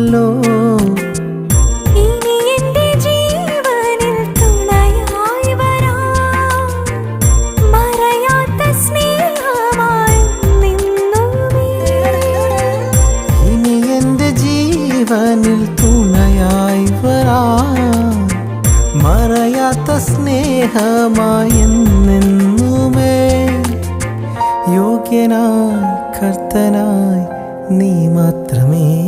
തന്നല്ലോ. ജീവനിൽ തുണയായി വരാം മറയാത്ത സ്നേഹമായി എന്നെന്നുമേ. യോഗ്യനായി കർത്തനായി നീ മാത്രമേ.